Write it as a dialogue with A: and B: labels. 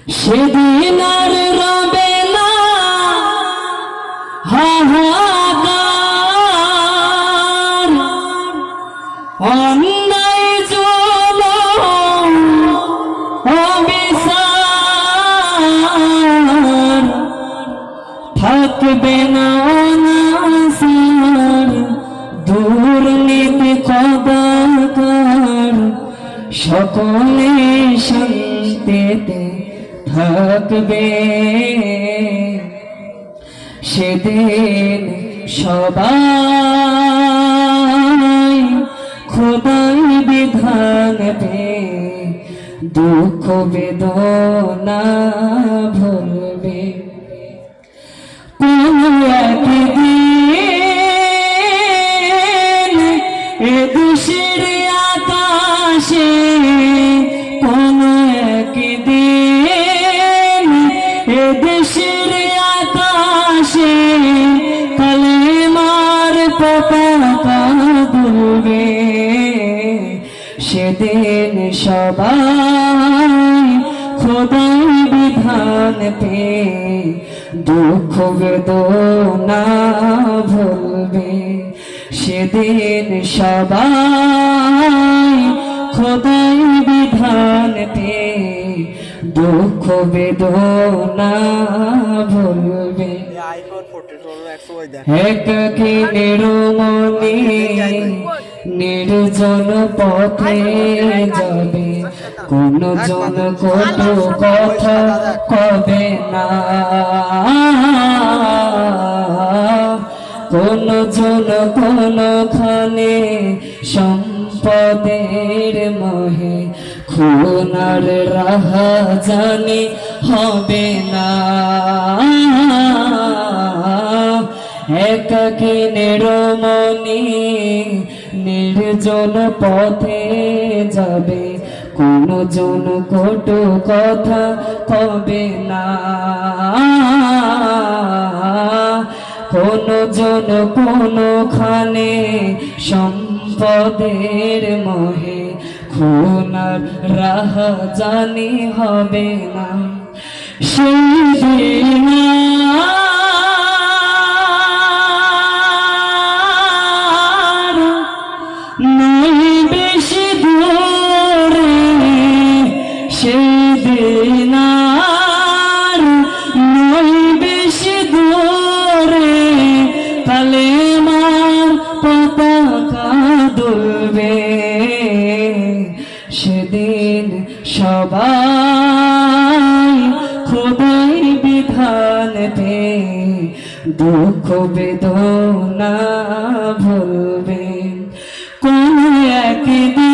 A: সেদিন আর রবে না হাহাকার, অন্যায় জুলুম অবিচার, থাকবে না অনাচার, দুর্নীতি কদাকার, সকলে শান্তিতে থাকবে। সেদিন সবাই খোদাই বিধান পে দুঃখ বেদনা ভুলবে। কোন একদিন এ দেশের আকাশে, কোন একদিন এ দেশের আকাশে কালেমার পতাকা দুলবে। সেদিন সবাই খোদাই বিধান পে দুঃখ বেদনা ভুলবে। সেদিন সবাই খোদাই বিধান পে দুঃখ বেদনা ভুলবে। একাকী নিরমণি নির্জন পথে যাবে, কোন জন কটু কথা কবে না, কোন জন কোনখানে সম্পদের মোহে খুনার রাহা জানি হবে না। একাকী নিরমণি নির্জন পথে যাবে, কোন জন কটু কথা কবে না, কোন জন কোনখানে সম্পদের মোহে খুনার রাহা জানি হবে না। সেদিন নই বেশি দূরে, সেদিন নই বেশি দূরে কালেমার পতাকা দুলবে। সেদিন সবাই খোদাই বিধান পে দুঃখ বেদনা ভুলবে। কোন একদিন